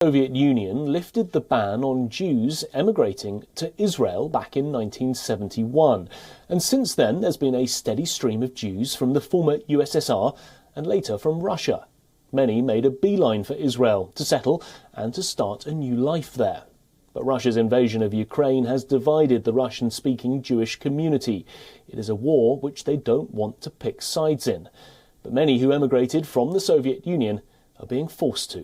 The Soviet Union lifted the ban on Jews emigrating to Israel back in 1971, and since then there's been a steady stream of Jews from the former USSR and later from Russia. Many made a beeline for Israel to settle and to start a new life there. But Russia's invasion of Ukraine has divided the Russian-speaking Jewish community. It is a war which they don't want to pick sides in. But many who emigrated from the Soviet Union are being forced to.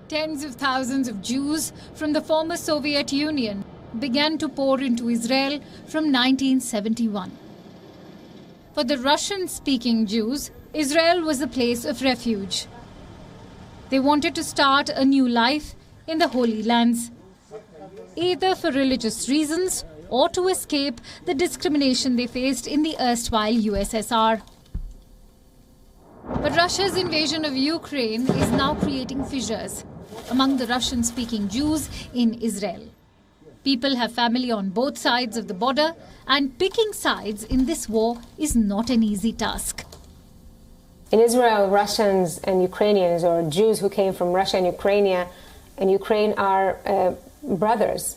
Tens of thousands of Jews from the former Soviet Union began to pour into Israel from 1971. For the Russian-speaking Jews, Israel was a place of refuge. They wanted to start a new life in the Holy Lands, either for religious reasons or to escape the discrimination they faced in the erstwhile USSR. But Russia's invasion of Ukraine is now creating fissures among the Russian-speaking Jews in Israel. People have family on both sides of the border, and picking sides in this war is not an easy task. In Israel, Russians and Ukrainians, or Jews who came from Russia and Ukraine are brothers.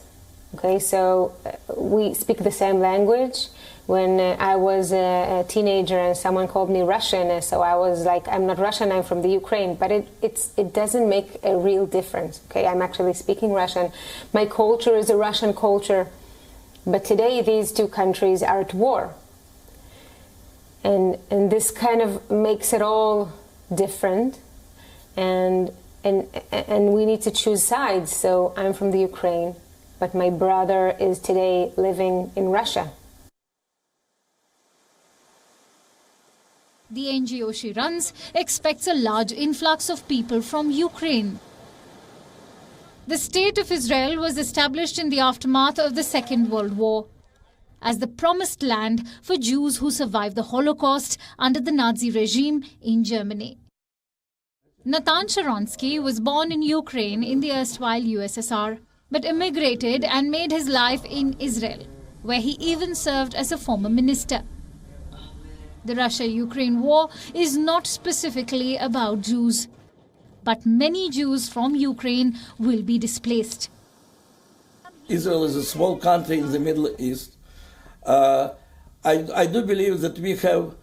Okay, so we speak the same language. When I was a teenager and someone called me Russian, so I was like, I'm not Russian, I'm from the Ukraine. But it doesn't make a real difference. Okay, I'm actually speaking Russian. My culture is a Russian culture. But today these two countries are at war. And this kind of makes it all different. And we need to choose sides. So I'm from the Ukraine, but my brother is today living in Russia. The NGO she runs expects a large influx of people from Ukraine. The State of Israel was established in the aftermath of the Second World War as the promised land for Jews who survived the Holocaust under the Nazi regime in Germany. Natan Sharansky was born in Ukraine in the erstwhile USSR, but immigrated and made his life in Israel, where he even served as a former minister. The Russia-Ukraine war is not specifically about Jews, but many Jews from Ukraine will be displaced. Israel is a small country in the Middle East. I do believe that we have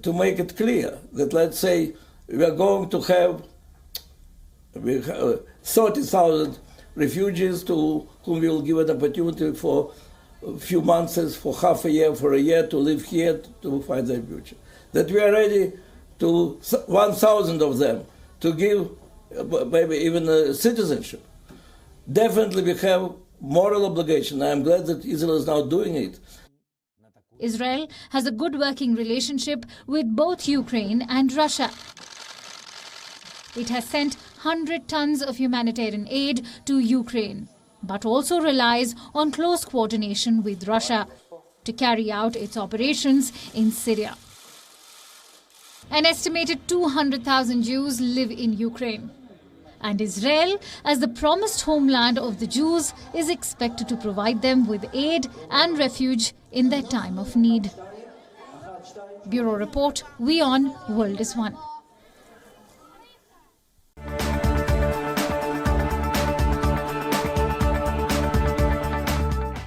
to make it clear that, let's say, we are going to have 30,000 refugees to whom we will give an opportunity for a few months, for half a year, for a year, to live here, to find their future. That we are ready to 1,000 of them to give maybe even citizenship. Definitely we have moral obligation. I am glad that Israel is now doing it. Israel has a good working relationship with both Ukraine and Russia. It has sent 100 tons of humanitarian aid to Ukraine, but also relies on close coordination with Russia to carry out its operations in Syria. An estimated 200,000 Jews live in Ukraine, and Israel, as the promised homeland of the Jews, is expected to provide them with aid and refuge in their time of need. Bureau Report, WION World is One.